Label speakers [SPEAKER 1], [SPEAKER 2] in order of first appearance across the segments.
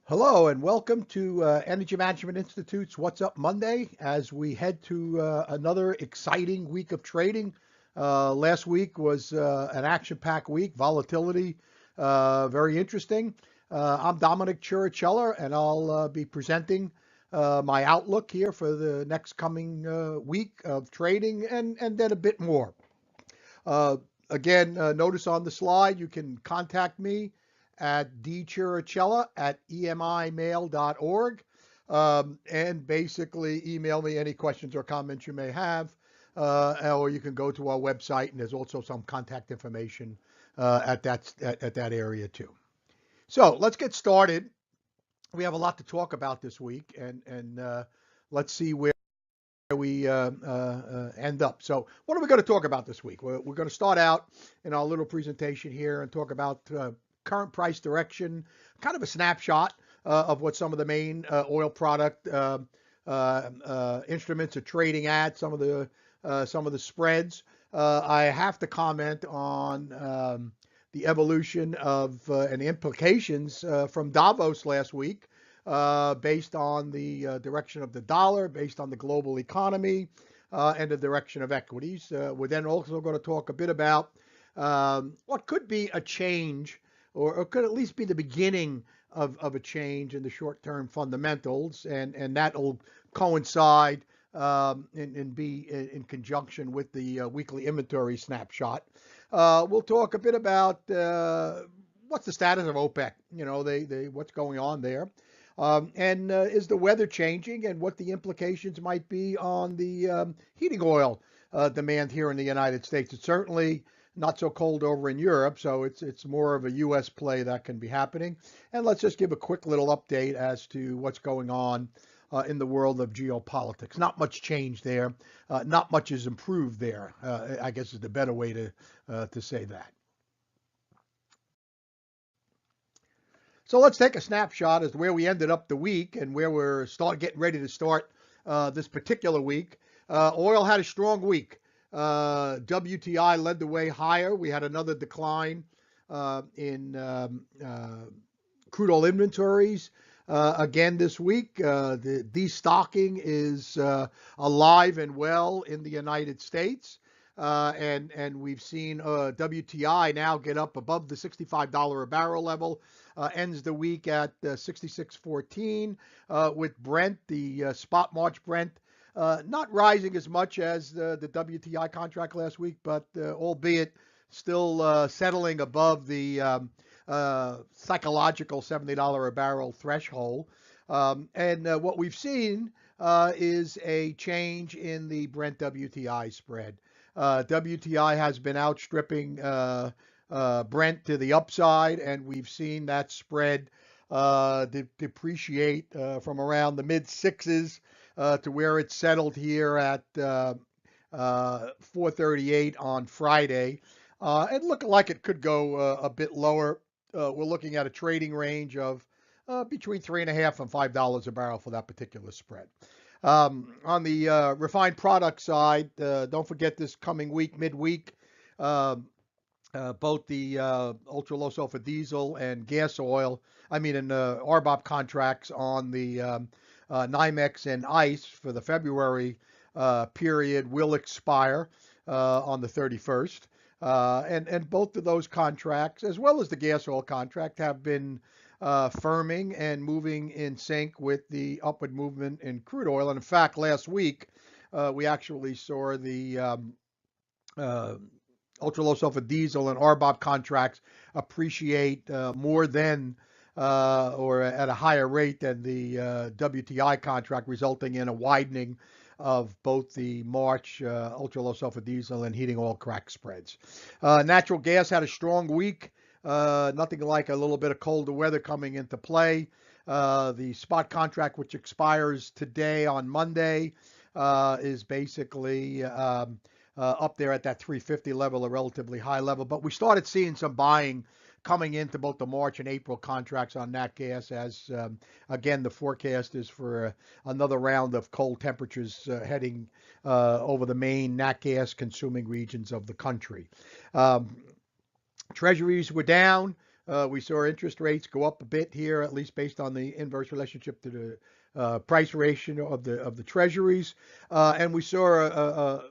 [SPEAKER 1] Hello and welcome to Energy Management Institute's What's Up Monday as we head to another exciting week of trading. Last week was an action-packed week, volatility, very interesting. I'm Dominic Chirichella and I'll be presenting my outlook here for the next coming week of trading and then a bit more. Uh, again, notice on the slide you can contact me at dchiricella at emimail.org and basically email me any questions or comments you may have. Or you can go to our website and there's also some contact information at that area too. So let's get started. We have a lot to talk about this week, and let's see where we end up. So, what are we going to talk about this week? We're going to start out in our little presentation here and talk about current price direction, kind of a snapshot of what some of the main oil product instruments are trading at, some of the spreads. I have to comment on the evolution of and implications from Davos last week based on the direction of the dollar, based on the global economy, and the direction of equities. We're then also going to talk a bit about what could be a change, or could at least be the beginning of a change in the short-term fundamentals, and that will coincide and be in conjunction with the weekly inventory snapshot. We'll talk a bit about what's the status of OPEC, what's going on there. And is the weather changing and what the implications might be on the heating oil demand here in the United States? It's certainly not so cold over in Europe, so it's more of a U.S. play that can be happening. And let's just give a quick little update as to what's going on in the world of geopolitics. Not much change there. Not much is improved there, I guess is the better way to say that. So let's take a snapshot as to where we ended up the week and where we're getting ready to start this particular week. Oil had a strong week. WTI led the way higher. We had another decline in crude oil inventories. Again this week, the destocking is alive and well in the United States. And we've seen WTI now get up above the $65 a barrel level, ends the week at 66.14, with Brent, the spot March Brent, not rising as much as the WTI contract last week, but albeit still settling above the psychological $70 a barrel threshold. And what we've seen is a change in the Brent WTI spread. WTI has been outstripping Brent to the upside, and we've seen that spread depreciate from around the mid sixes to where it settled here at 438 on Friday. And looking like it could go a bit lower. We're looking at a trading range of between $3.50 and $5 a barrel for that particular spread. On the refined product side, don't forget this coming week, midweek, both the ultra low sulfur diesel and gas oil, and RBOB contracts on the NYMEX and ICE for the February period will expire on the 31st. And both of those contracts, as well as the gas oil contract, have been firming and moving in sync with the upward movement in crude oil. And in fact, last week, we actually saw the ultra low sulfur diesel and RBOB contracts appreciate more than or at a higher rate than the WTI contract, resulting in a widening of both the March ultra low sulfur diesel and heating oil crack spreads. Natural gas had a strong week. Nothing like a little bit of colder weather coming into play. The spot contract, which expires today on Monday, is basically up there at that 350 level, a relatively high level. But we started seeing some buying coming into both the March and April contracts on nat gas, as again the forecast is for another round of cold temperatures heading over the main nat gas consuming regions of the country. Treasuries were down. We saw interest rates go up a bit here, at least based on the inverse relationship to the price ratio of the treasuries, and we saw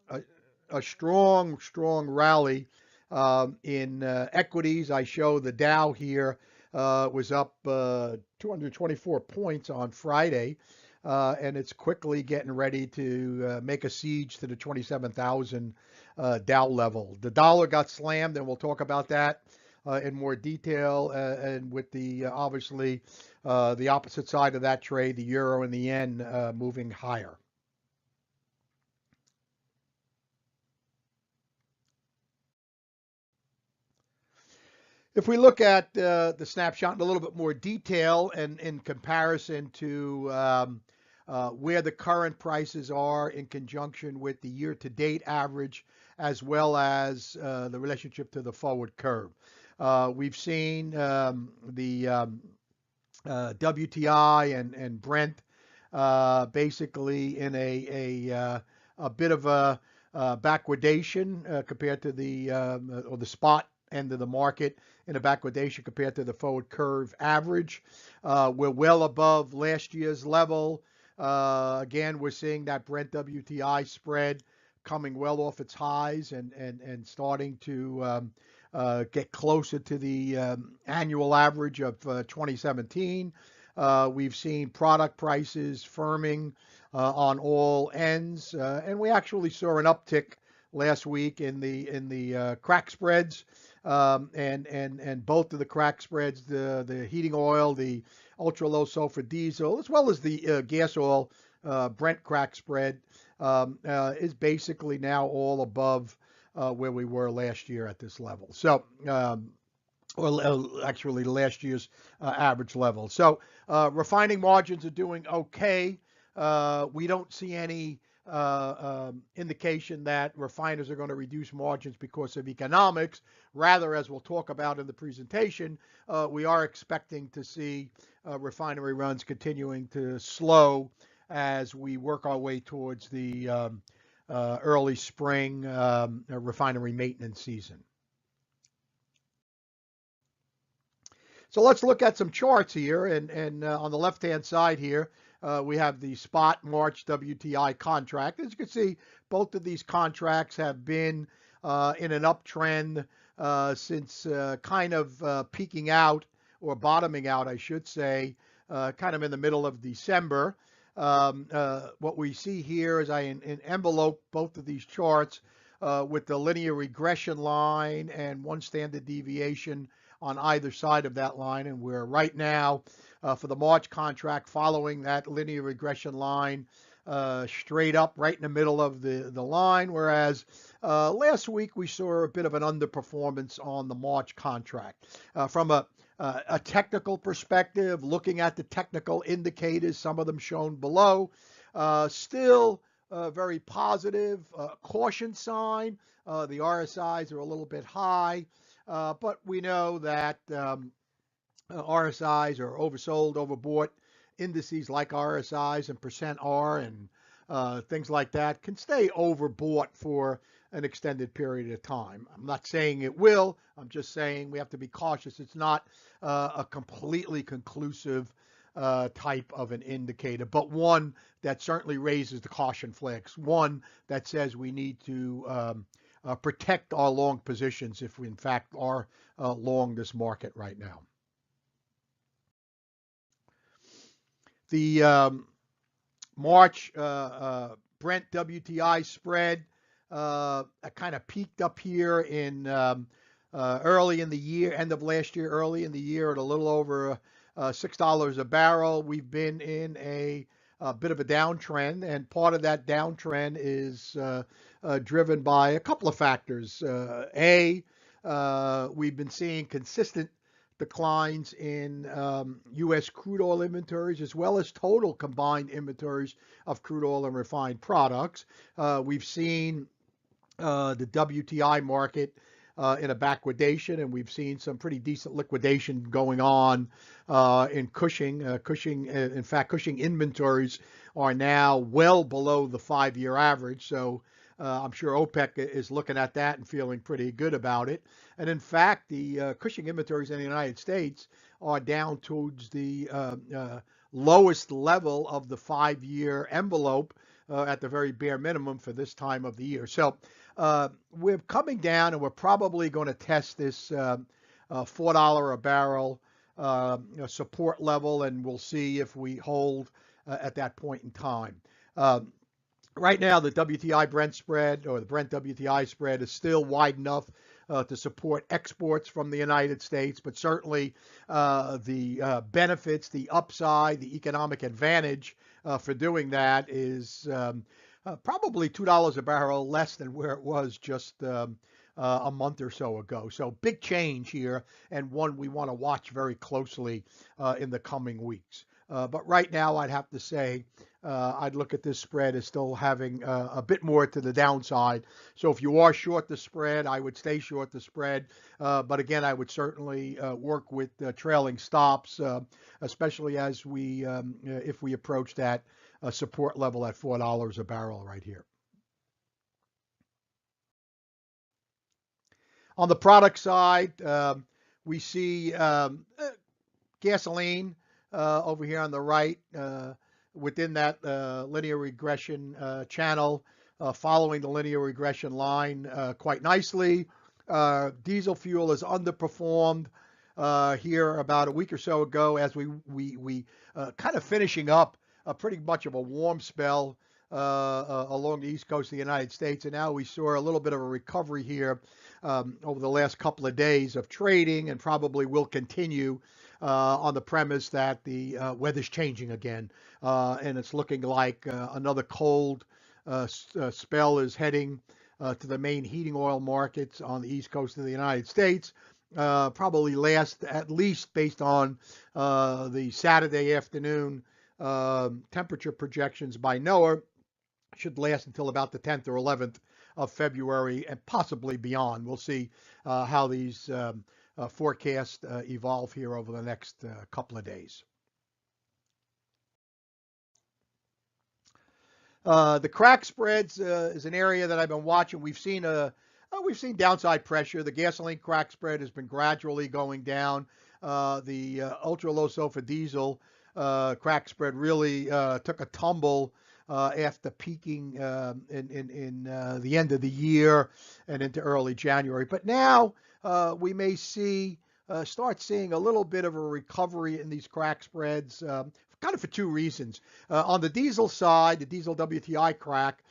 [SPEAKER 1] a, a strong rally in equities. I show the Dow here was up 224 points on Friday, and it's quickly getting ready to make a siege to the 27,000 Dow level. The dollar got slammed, and we'll talk about that in more detail, and with the obviously the opposite side of that trade, the euro and the yen moving higher. If we look at the snapshot in a little bit more detail and in comparison to where the current prices are in conjunction with the year-to-date average, as well as the relationship to the forward curve. We've seen the WTI and Brent basically in a bit of a backwardation compared to the or the spot end of the market, in a backwardation compared to the forward curve average. We're well above last year's level. Again, we're seeing that Brent WTI spread coming well off its highs and starting to get closer to the annual average of 2017. We've seen product prices firming on all ends, and we actually saw an uptick last week in the crack spreads, and both of the crack spreads, the heating oil, the ultra low sulfur diesel, as well as the gas oil Brent crack spread, is basically now all above where we were last year at this level. So, or actually last year's average level. So refining margins are doing okay. We don't see any indication that refiners are going to reduce margins because of economics. Rather, as we'll talk about in the presentation, we are expecting to see refinery runs continuing to slow as we work our way towards the early spring refinery maintenance season. So let's look at some charts here, and on the left-hand side here, we have the spot March WTI contract. As you can see, both of these contracts have been in an uptrend since kind of peaking out, or bottoming out, I should say, kind of in the middle of December. What we see here is I envelope both of these charts with the linear regression line and one standard deviation on either side of that line, and we're right now for the March contract following that linear regression line straight up right in the middle of the line, whereas last week we saw a bit of an underperformance on the March contract. From a technical perspective, looking at the technical indicators, some of them shown below, still very positive. Caution sign, the RSIs are a little bit high, but we know that RSIs are oversold, overbought. Indices like RSIs and percent R and things like that can stay overbought for an extended period of time. I'm not saying it will. I'm just saying we have to be cautious. It's not a completely conclusive type of an indicator, but one that certainly raises the caution flags. One that says we need to protect our long positions if we in fact are long this market right now. The March Brent WTI spread kind of peaked up here in early in the year, end of last year, early in the year, at a little over $6 a barrel. We've been in a bit of a downtrend, and part of that downtrend is driven by a couple of factors. We've been seeing consistent declines in U.S. crude oil inventories, as well as total combined inventories of crude oil and refined products. We've seen the WTI market in a backwardation, and we've seen some pretty decent liquidation going on in Cushing. In fact, Cushing inventories are now well below the 5-year average. So I'm sure OPEC is looking at that and feeling pretty good about it. And in fact, the Cushing inventories in the United States are down towards the lowest level of the 5-year envelope at the very bare minimum for this time of the year. So we're coming down, and we're probably going to test this $4 a barrel support level, and we'll see if we hold at that point in time. Right now, the WTI Brent spread, or the Brent WTI spread, is still wide enough to support exports from the United States, but certainly the benefits, the upside, the economic advantage for doing that is probably $2 a barrel less than where it was just a month or so ago. So big change here, and one we want to watch very closely in the coming weeks. But right now, I'd have to say I'd look at this spread as still having a bit more to the downside. So if you are short the spread, I would stay short the spread. But again, I would certainly work with trailing stops, especially as if we approach that support level at $4 a barrel right here. On the product side, we see gasoline over here on the right within that linear regression channel, following the linear regression line quite nicely. Diesel fuel has underperformed here about a week or so ago as we kind of finishing up pretty much of a warm spell along the east coast of the United States, and now we saw a little bit of a recovery here over the last couple of days of trading, and probably will continue on the premise that the weather's changing again, and it's looking like another cold spell is heading to the main heating oil markets on the east coast of the United States. Probably last, at least based on the Saturday afternoon temperature projections by NOAA, should last until about the 10th or 11th of February, and possibly beyond. We'll see how these forecasts evolve here over the next couple of days. The crack spreads is an area that I've been watching. We've seen downside pressure. The gasoline crack spread has been gradually going down. The ultra low sulfur diesel crack spread really took a tumble after peaking in the end of the year and into early January. But now we may start seeing a little bit of a recovery in these crack spreads, kind of for two reasons. On the diesel side, the diesel WTI crack,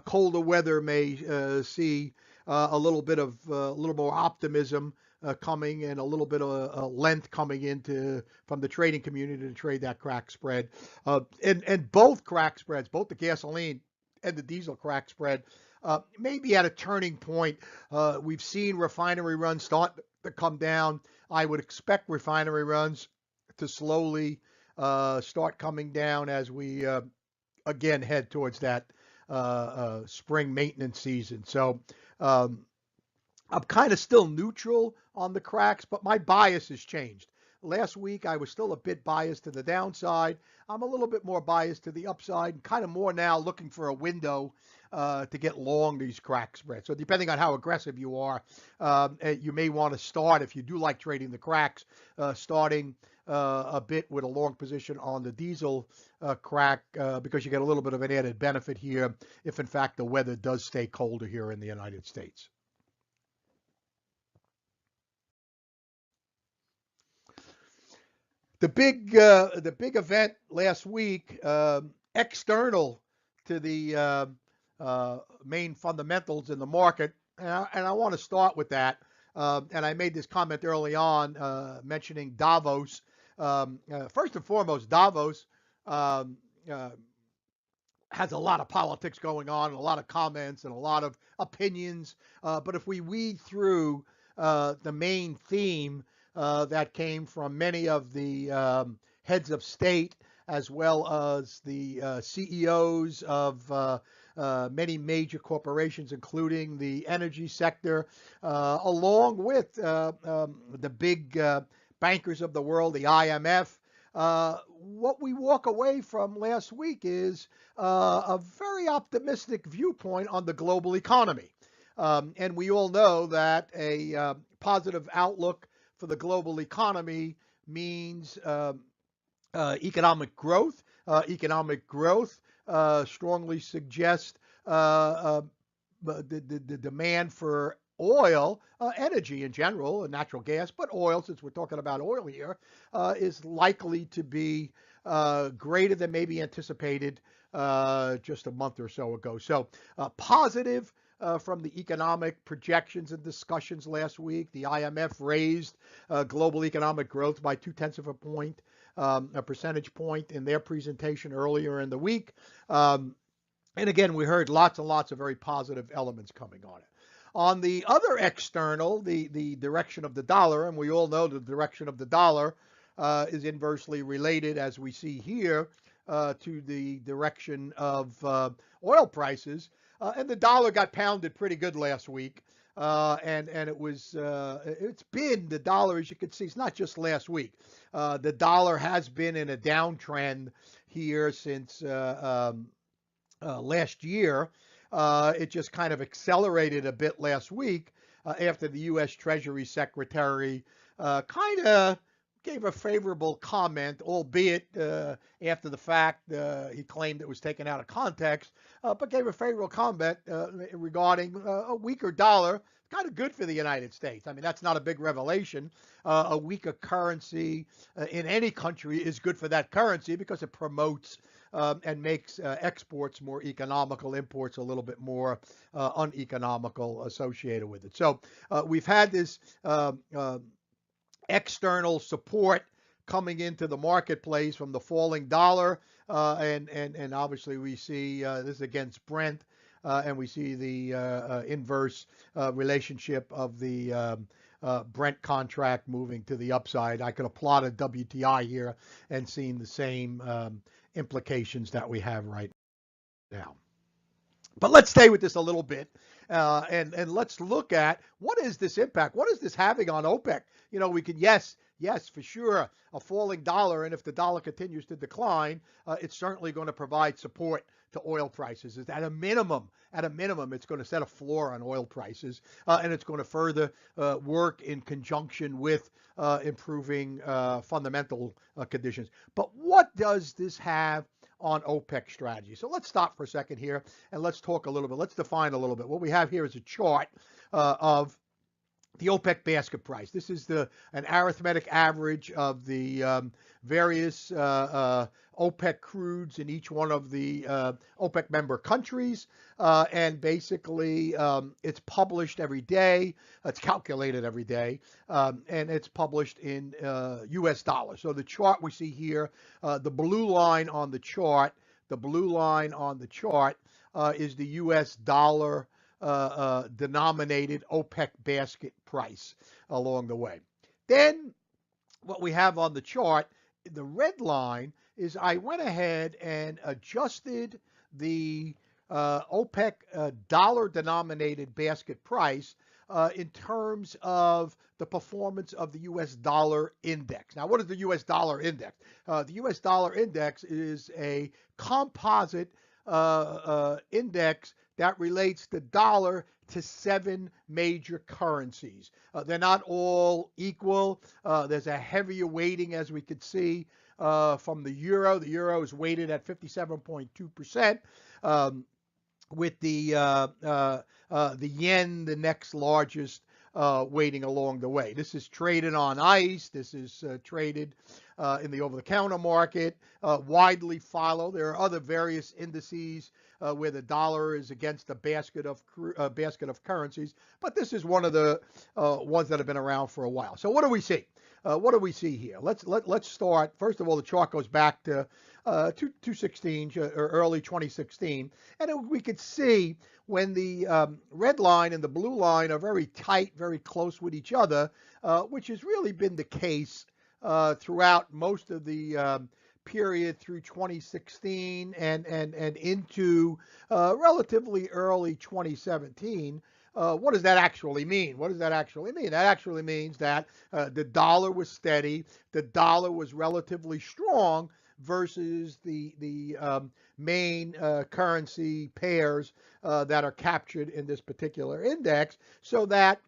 [SPEAKER 1] colder weather may see a little more optimism coming, and a little bit of length coming into from the trading community to trade that crack spread. And both crack spreads, both the gasoline and the diesel crack spread, may be at a turning point. We've seen refinery runs start to come down. I would expect refinery runs to slowly start coming down as we again head towards that spring maintenance season. So I'm kind of still neutral on the cracks, but my bias has changed. Last week, I was still a bit biased to the downside. I'm a little bit more biased to the upside, and kind of more now looking for a window to get long these crack spreads. So depending on how aggressive you are, you may want to start, if you do like trading the cracks, starting a bit with a long position on the diesel crack, because you get a little bit of an added benefit here if, in fact, the weather does stay colder here in the United States. The big event last week, external to the main fundamentals in the market, and I want to start with that. And I made this comment early on, mentioning Davos. First and foremost, Davos has a lot of politics going on, and a lot of comments, and a lot of opinions. But if we weed through the main theme that came from many of the heads of state, as well as the CEOs of many major corporations, including the energy sector, along with the big bankers of the world, the IMF, what we walk away from last week is a very optimistic viewpoint on the global economy. And we all know that a positive outlook for the global economy means economic growth. Economic growth strongly suggests the demand for oil, energy in general, and natural gas, but oil, since we're talking about oil here, is likely to be greater than maybe anticipated just a month or so ago. So positive from the economic projections and discussions last week. The IMF raised global economic growth by 0.2 of a point, a percentage point in their presentation earlier in the week. And again, we heard lots and lots of very positive elements coming on it. On the other external, the direction of the dollar, and we all know the direction of the dollar is inversely related, as we see here, to the direction of oil prices. And the dollar got pounded pretty good last week. And it was, it's been the dollar, as you can see, it's not just last week. The dollar has been in a downtrend here since last year. It just kind of accelerated a bit last week after the U.S. Treasury Secretary kind of gave a favorable comment, albeit after the fact he claimed it was taken out of context, but gave a favorable comment regarding a weaker dollar. Kind of good for the United States. I mean, that's not a big revelation. A weaker currency in any country is good for that currency because it promotes and makes exports more economical, imports a little bit more uneconomical associated with it. So we've had this external support coming into the marketplace from the falling dollar, and obviously we see this against Brent, and we see the inverse relationship of the Brent contract moving to the upside. I could have plotted WTI here and seen the same implications that we have right now. But let's stay with this a little bit, and let's look at what is this impact? What is this having on OPEC? You know, we can, yes, for sure, a falling dollar, and if the dollar continues to decline, it's certainly going to provide support to oil prices. At a minimum, it's going to set a floor on oil prices, and it's going to further work in conjunction with improving fundamental conditions. But what does this have on OPEC strategy? So let's stop for a second here and let's talk a little bit. Let's define a little bit. What we have here is a chart of the OPEC basket price. This is an arithmetic average of the various OPEC crudes in each one of the OPEC member countries, and basically it's published every day. It's calculated every day, and it's published in U.S. dollars. So the chart we see here, the blue line on the chart, is the U.S. dollar denominated OPEC basket price along the way. Then what we have on the chart, the red line, is I went ahead and adjusted the OPEC dollar denominated basket price in terms of the performance of the U.S. dollar index. Now, what is the U.S. dollar index? The U.S. dollar index is a composite index that relates the dollar to 7 major currencies. They're not all equal. There's a heavier weighting, as we could see, from the euro. The euro is weighted at 57.2%, with the yen the next largest weighting along the way. This is traded on ICE. This is traded in the over-the-counter market, widely followed. There are other various indices where the dollar is against a basket of currencies, but this is one of the ones that have been around for a while. So what do we see? What do we see here? Let's start. First of all, the chart goes back to 2016 or early 2016, and we could see when the red line and the blue line are very tight, very close with each other, which has really been the case throughout most of the period through 2016 and into relatively early 2017. what does that actually mean? What does that actually mean? That actually means that the dollar was steady, the dollar was relatively strong versus the main currency pairs that are captured in this particular index, so that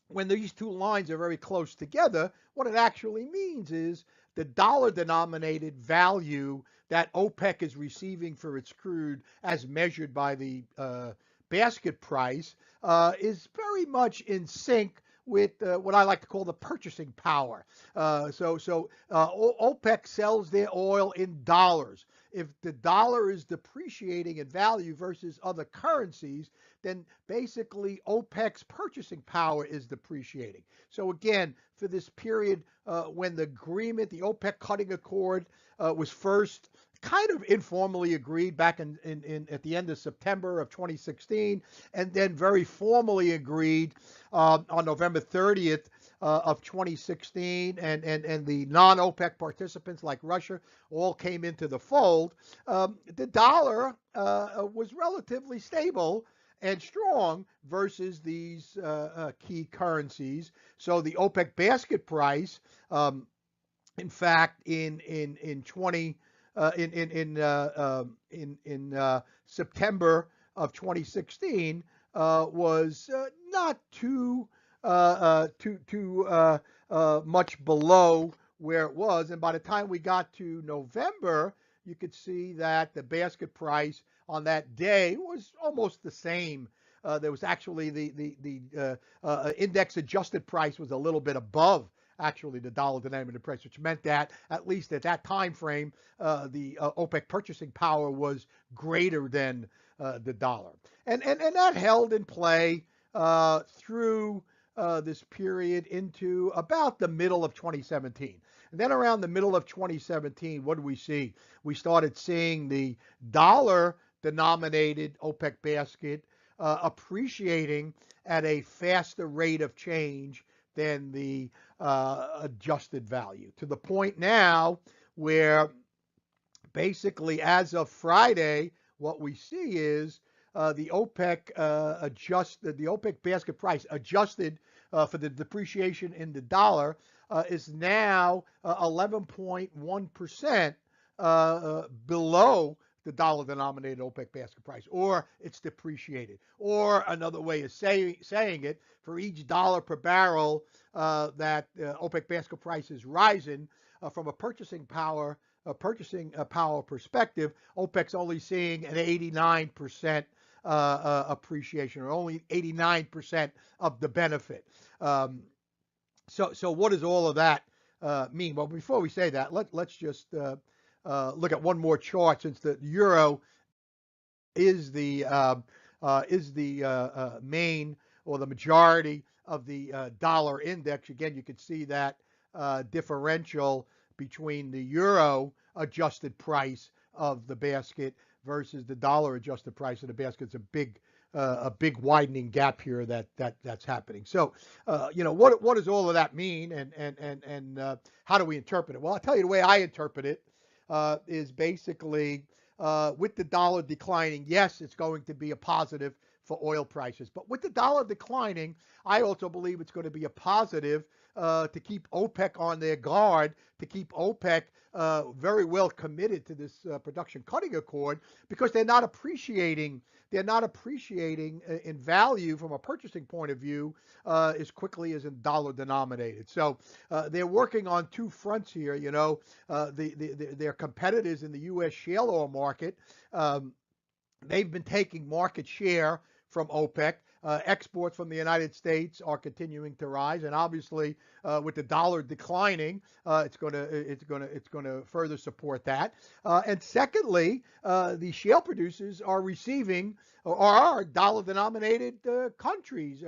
[SPEAKER 1] when these two lines are very close together, what it actually means is the dollar denominated value that OPEC is receiving for its crude as measured by the basket price is very much in sync with what I like to call the purchasing power. OPEC sells their oil in dollars. If the dollar is depreciating in value versus other currencies, then basically OPEC's purchasing power is depreciating. So again, for this period when the agreement, the OPEC cutting accord, was first kind of informally agreed back in at the end of September of 2016, and then very formally agreed on November 30th of 2016, and the non-OPEC participants like Russia all came into the fold. The dollar was relatively stable and strong versus these key currencies. So the OPEC basket price, in fact, in September of 2016, was not too much below where it was, and by the time we got to November, you could see that the basket price on that day was almost the same. There was actually the index adjusted price was a little bit above actually the dollar denominated price, which meant that at least at that time frame, the OPEC purchasing power was greater than the dollar, and that held in play through this period into about the middle of 2017. And then around the middle of 2017, what did we see? We started seeing the dollar denominated OPEC basket appreciating at a faster rate of change than the adjusted value, to the point now where basically as of Friday, what we see is the OPEC the OPEC basket price adjusted for the depreciation in the dollar is now 11.1% below the dollar denominated OPEC basket price, or it's depreciated. Or another way of saying it, for each dollar per barrel that OPEC basket price is rising, from a purchasing power perspective, OPEC's only seeing an 89% appreciation, or only 89% of the benefit. So what does all of that mean? Well, before we say that, let's just look at one more chart, since the euro is the main or the majority of the dollar index. Again, you can see that differential between the euro adjusted price of the basket versus the dollar adjusted price of the basket. It's a big widening gap here that's happening. So, what does all of that mean, and how do we interpret it? Well, I'll tell you the way I interpret it is basically with the dollar declining, yes, it's going to be a positive for oil prices. But with the dollar declining, I also believe it's going to be a positive to keep OPEC on their guard, to keep OPEC very well committed to this production cutting accord, because they're not appreciating in value from a purchasing point of view as quickly as in dollar denominated. So they're working on two fronts here. Their competitors in the U.S. shale oil market, they've been taking market share from OPEC. Exports from the United States are continuing to rise, and obviously, with the dollar declining, it's going to further support that. And secondly, the shale producers are receiving, or are dollar-denominated companies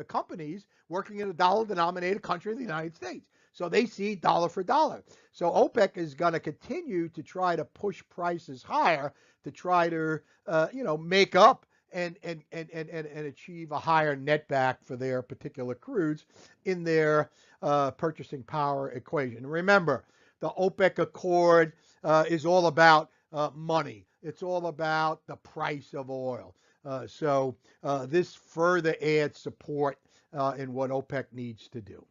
[SPEAKER 1] working in a dollar-denominated country in the United States. So they see dollar for dollar. So OPEC is going to continue to try to push prices higher to try to make up and achieve a higher net back for their particular crudes in their purchasing power equation. Remember, the OPEC Accord is all about money. It's all about the price of oil. This further adds support in what OPEC needs to do.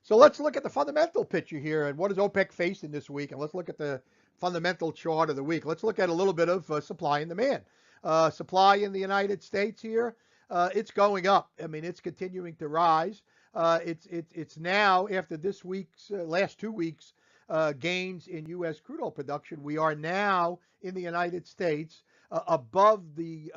[SPEAKER 1] So let's look at the fundamental picture here and what is OPEC facing this week, and let's look at the fundamental chart of the week. Let's look at a little bit of supply and demand. Supply in the United States here, it's going up. I mean, it's continuing to rise. It's now, after this week's last 2 weeks gains in U.S. crude oil production, we are now in the United States above the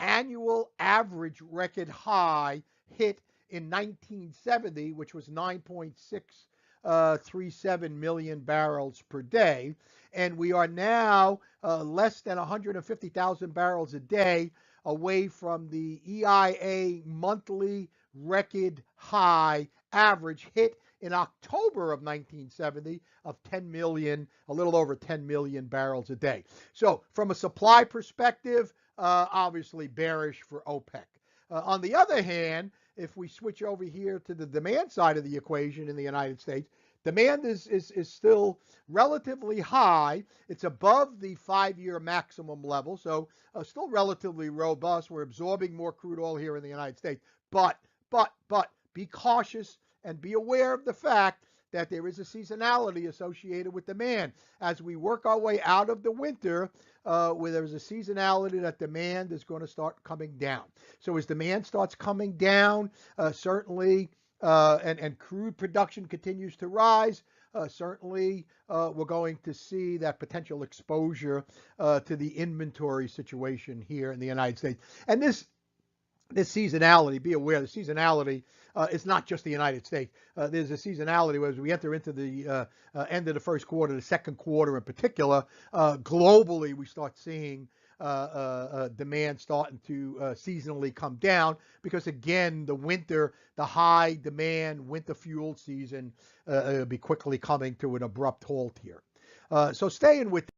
[SPEAKER 1] annual average record high hit in 1970, which was 9.637 million barrels per day. And we are now less than 150,000 barrels a day away from the EIA monthly record high average hit in October of 1970 of 10 million, a little over 10 million barrels a day. So from a supply perspective, obviously bearish for OPEC. On the other hand, if we switch over here to the demand side of the equation in the United States, demand is still relatively high. It's above the 5-year maximum level, so still relatively robust. We're absorbing more crude oil here in the United States. But be cautious and be aware of the fact that there is a seasonality associated with demand. As we work our way out of the winter, where there's a seasonality that demand is going to start coming down. So as demand starts coming down, certainly, and crude production continues to rise, certainly we're going to see that potential exposure to the inventory situation here in the United States. And this seasonality, be aware, the seasonality is not just the United States. There's a seasonality where as we enter into the end of the first quarter, the second quarter in particular, globally we start seeing demand starting to seasonally come down because, again, the high demand winter fuel season will be quickly coming to an abrupt halt here. So staying with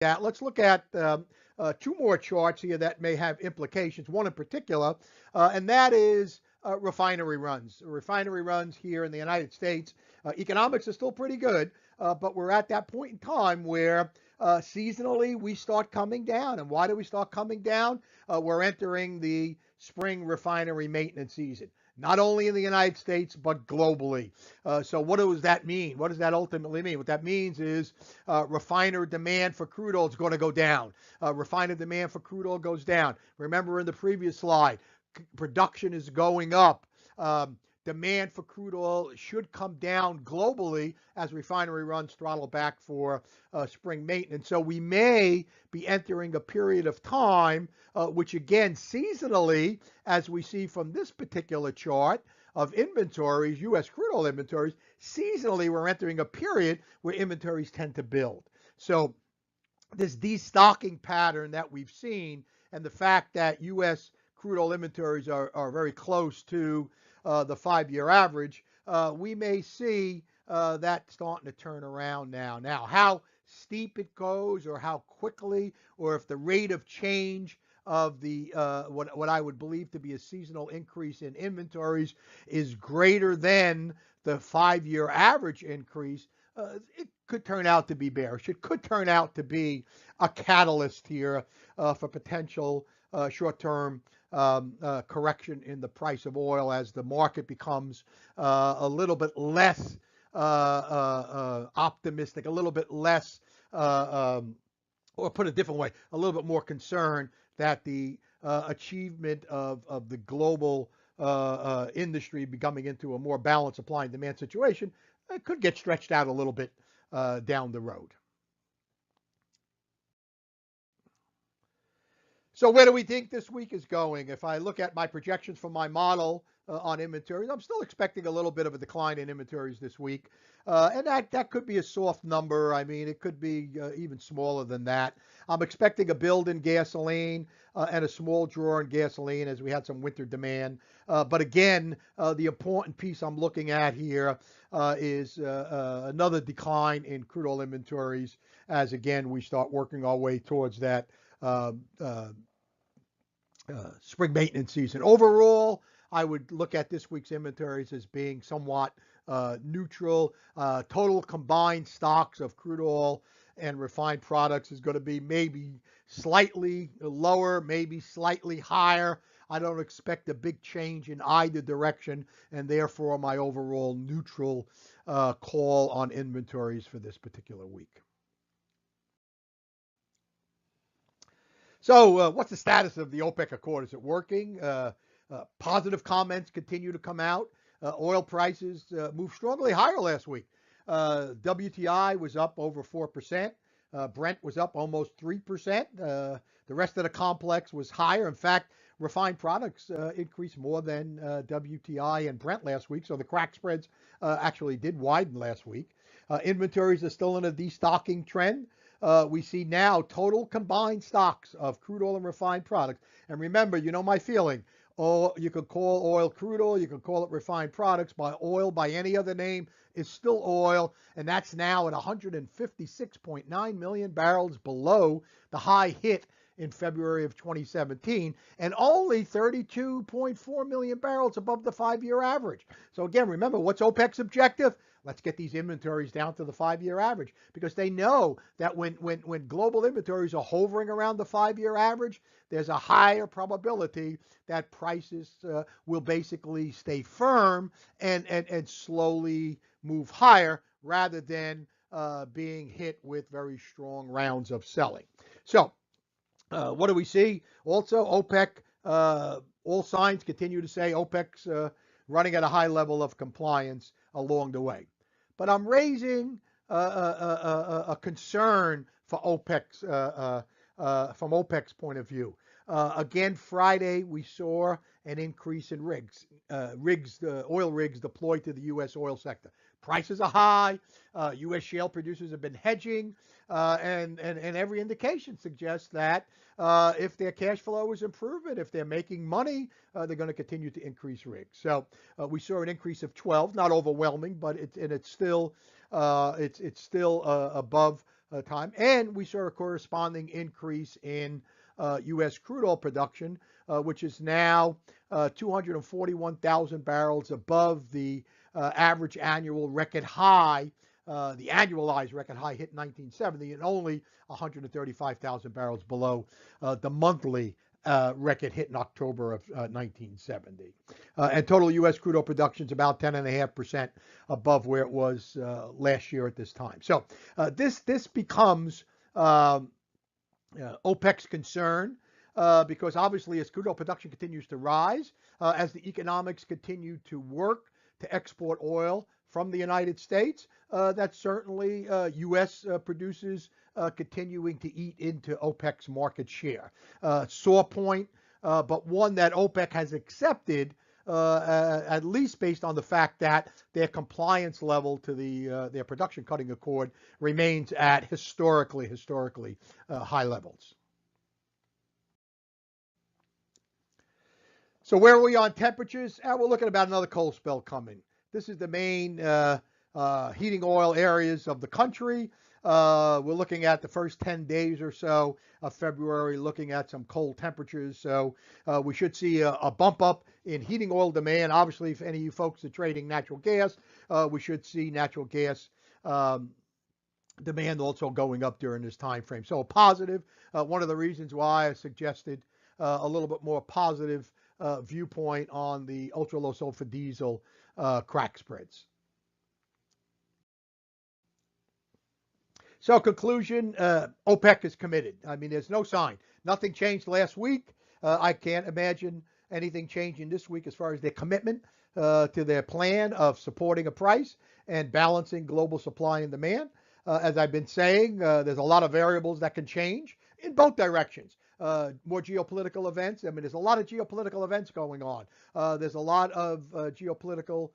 [SPEAKER 1] that, let's look at 2 more charts here that may have implications, one in particular, and that is refinery runs. Refinery runs here in the United States, economics are still pretty good, but we're at that point in time where seasonally we start coming down. And why do we start coming down? We're entering the spring refinery maintenance season, not only in the United States, but globally. So what does that mean? What does that ultimately mean? What that means is refiner demand for crude oil is going to go down. Refiner demand for crude oil goes down. Remember in the previous slide, production is going up. Demand for crude oil should come down globally as refinery runs throttle back for spring maintenance. So we may be entering a period of time, which again, seasonally, as we see from this particular chart of inventories, U.S. crude oil inventories, seasonally we're entering a period where inventories tend to build. So this destocking pattern that we've seen and the fact that U.S. crude oil inventories are very close to the 5-year average, we may see that starting to turn around now. Now, how steep it goes or how quickly or if the rate of change of the what I would believe to be a seasonal increase in inventories is greater than the 5-year average increase, it could turn out to be bearish. It could turn out to be a catalyst here for potential short-term correction in the price of oil as the market becomes a little bit less optimistic, a little bit less, or put a different way, a little bit more concerned that the achievement of the global industry becoming into a more balanced supply and demand situation could get stretched out a little bit down the road. So where do we think this week is going? If I look at my projections from my model on inventories, I'm still expecting a little bit of a decline in inventories this week. And that could be a soft number. I mean, it could be even smaller than that. I'm expecting a build in gasoline and a small draw in gasoline as we had some winter demand. But again, the important piece I'm looking at here is another decline in crude oil inventories as, again, we start working our way towards that spring maintenance season. Overall, I would look at this week's inventories as being somewhat neutral. Total combined stocks of crude oil and refined products is going to be maybe slightly lower, maybe slightly higher. I don't expect a big change in either direction, and therefore my overall neutral call on inventories for this particular week. So, what's the status of the OPEC Accord? Is it working? Positive comments continue to come out. Oil prices moved strongly higher last week. WTI was up over 4%. Brent was up almost 3%. The rest of the complex was higher. In fact, refined products increased more than WTI and Brent last week. So the crack spreads actually did widen last week. Inventories are still in a destocking trend. We see now total combined stocks of crude oil and refined products. And remember, you know my feeling. Oh, you could call oil crude oil, you could call it refined products. By oil, by any other name, is still oil, and that's now at 156.9 million barrels below the high hit in February of 2017, and only 32.4 million barrels above the 5-year average. So again, remember, what's OPEC's objective? Let's get these inventories down to the 5-year average, because they know that when global inventories are hovering around the 5-year average, there's a higher probability that prices will basically stay firm and slowly move higher rather than being hit with very strong rounds of selling. So what do we see? Also, OPEC, all signs continue to say OPEC's running at a high level of compliance along the way. But I'm raising a concern for OPEC's from OPEC's point of view. Again, Friday we saw an increase in oil rigs deployed to the U.S. oil sector. Prices are high. U.S. shale producers have been hedging, and every indication suggests that if their cash flow is improving, if they're making money, they're going to continue to increase rigs. So we saw an increase of 12, not overwhelming, but it's still above time. And we saw a corresponding increase in U.S. crude oil production, which is now 241,000 barrels above the average annual record high. The annualized record high hit in 1970, and only 135,000 barrels below the monthly record hit in October of 1970. And total U.S. crude oil production is about 10.5% above where it was last year at this time. So this becomes OPEC's concern, because obviously as crude oil production continues to rise, as the economics continue to work to export oil from the United States, that's certainly U.S. producers continuing to eat into OPEC's market share. Sore point, but one that OPEC has accepted, at least based on the fact that their compliance level to their production cutting accord remains at historically high levels. So where are we on temperatures? We're looking at about another cold spell coming. This is the main heating oil areas of the country. We're looking at the first 10 days or so of February, looking at some cold temperatures. So we should see a bump up in heating oil demand. Obviously, if any of you folks are trading natural gas, we should see natural gas demand also going up during this time frame. So a positive. One of the reasons why I suggested a little bit more positive viewpoint on the ultra low sulfur diesel crack spreads. So conclusion, OPEC is committed. I mean, there's no sign. Nothing changed last week. I can't imagine anything changing this week as far as their commitment to their plan of supporting a price and balancing global supply and demand. As I've been saying, there's a lot of variables that can change in both directions. More geopolitical events. I mean, there's a lot of geopolitical events going on. There's a lot of geopolitical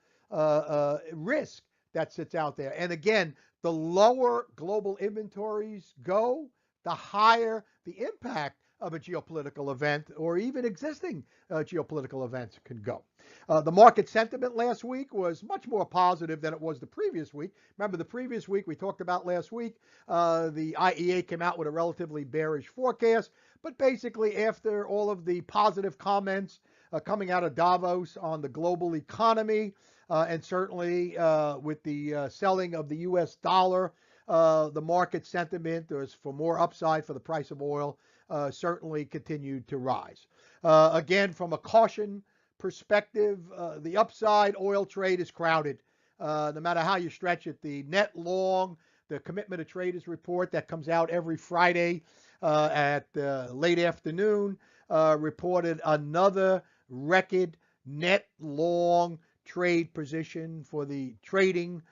[SPEAKER 1] risk that sits out there. And again, the lower global inventories go, the higher the impact of a geopolitical event or even existing geopolitical events can go. The market sentiment last week was much more positive than it was the previous week. Remember, the previous week we talked about last week, the IEA came out with a relatively bearish forecast, but basically after all of the positive comments coming out of Davos on the global economy, and certainly with the selling of the U.S. dollar, the market sentiment is for more upside for the price of oil certainly continued to rise. Again, from a caution perspective, the upside oil trade is crowded. No matter how you stretch it, the net long, the commitment of traders report that comes out every Friday at late afternoon reported another record net long trade position for the trading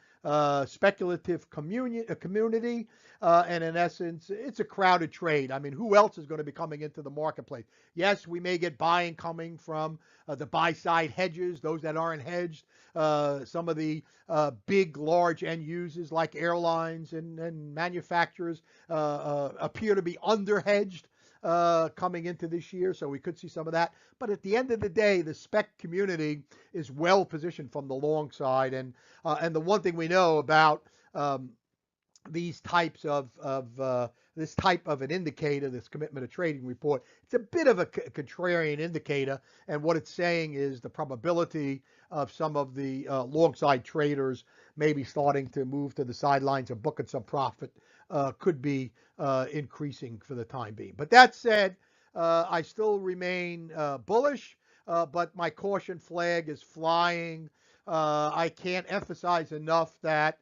[SPEAKER 1] speculative community. And in essence, it's a crowded trade. I mean, who else is going to be coming into the marketplace? Yes, we may get buying coming from the buy side hedges, those that aren't hedged. Some of the big, large end users like airlines and manufacturers appear to be under hedged coming into this year, so we could see some of that. But at the end of the day, the spec community is well positioned from the long side, and the one thing we know about these types of this type of an indicator, this commitment of trading report, it's a bit of a contrarian indicator, and what it's saying is the probability of some of the long side traders maybe starting to move to the sidelines and booking some profit could be increasing for the time being. But that said, I still remain bullish, but my caution flag is flying. I can't emphasize enough that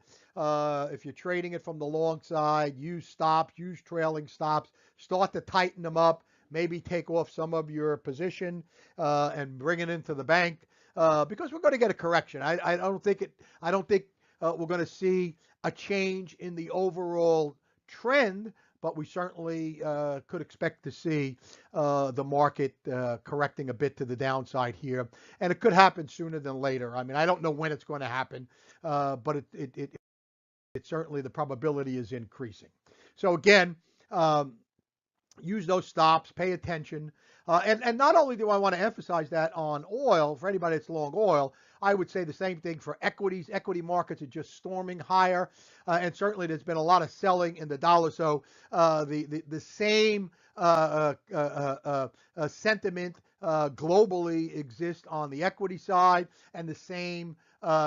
[SPEAKER 1] if you're trading it from the long side, use stops, use trailing stops, start to tighten them up, maybe take off some of your position and bring it into the bank because we're going to get a correction. I don't think we're going to see a change in the overall trend, but we certainly could expect to see the market correcting a bit to the downside here, and it could happen sooner than later. I mean, I don't know when it's going to happen, but it certainly, the probability is increasing. So again, use those stops, pay attention. And not only do I want to emphasize that on oil, for anybody that's long oil, I would say the same thing for equities. Equity markets are just storming higher, and certainly there's been a lot of selling in the dollar. So the same sentiment globally exists on the equity side, and the same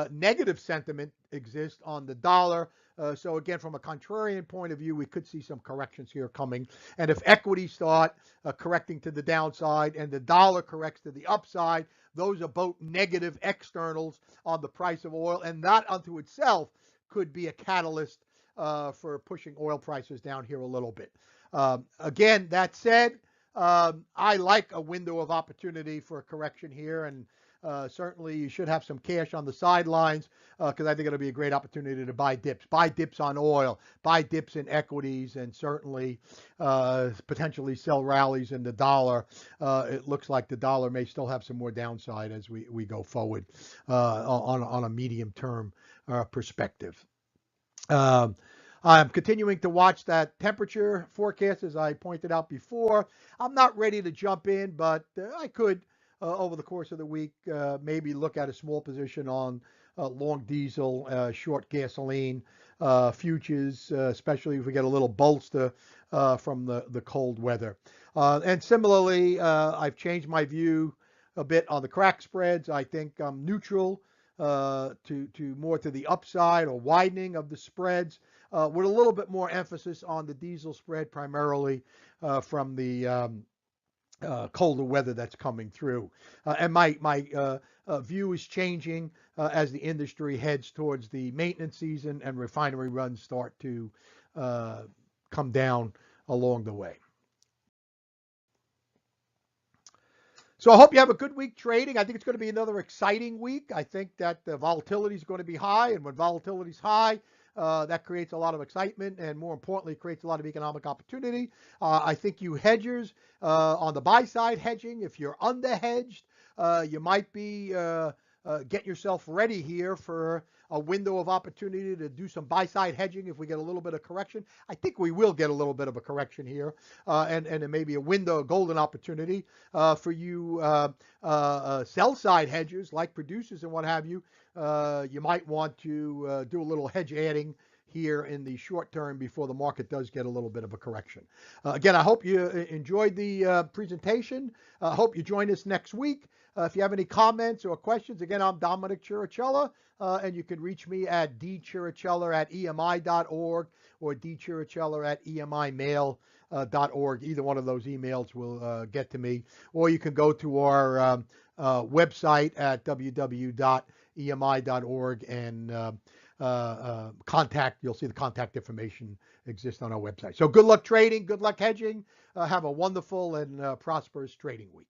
[SPEAKER 1] negative sentiment exists on the dollar. So again, from a contrarian point of view, we could see some corrections here coming. And if equities start correcting to the downside and the dollar corrects to the upside, those are both negative externals on the price of oil. And that unto itself could be a catalyst for pushing oil prices down here a little bit. Again, that said, I like a window of opportunity for a correction here. And certainly you should have some cash on the sidelines because I think it'll be a great opportunity to buy dips on oil, buy dips in equities, and certainly potentially sell rallies in the dollar. It looks like the dollar may still have some more downside as we go forward on a medium-term perspective. I'm continuing to watch that temperature forecast, as I pointed out before. I'm not ready to jump in, but I could over the course of the week, maybe look at a small position on long diesel, short gasoline futures, especially if we get a little bolster from the cold weather. And similarly, I've changed my view a bit on the crack spreads. I think I'm neutral to more to the upside or widening of the spreads with a little bit more emphasis on the diesel spread, primarily from the colder weather that's coming through. And my view is changing as the industry heads towards the maintenance season and refinery runs start to come down along the way. So I hope you have a good week trading. I think it's going to be another exciting week. I think that the volatility is going to be high, and when volatility is high, that creates a lot of excitement, and more importantly, creates a lot of economic opportunity. I think you hedgers on the buy side hedging, if you're under hedged, you might be getting yourself ready here for a window of opportunity to do some buy side hedging if we get a little bit of correction. I think we will get a little bit of a correction here, and it may be a window, a golden opportunity for you sell side hedgers like producers and what have you. You might want to do a little hedge adding here in the short term before the market does get a little bit of a correction. Again, I hope you enjoyed the presentation. I hope you join us next week. If you have any comments or questions, again, I'm Dominic Chiricella, and you can reach me at dchiricella@emi.org or dchiricella@emimail.org. Either one of those emails will get to me. Or you can go to our website at www.emi.org and contact. You'll see the contact information exist on our website. So good luck trading, good luck hedging. Have a wonderful and prosperous trading week.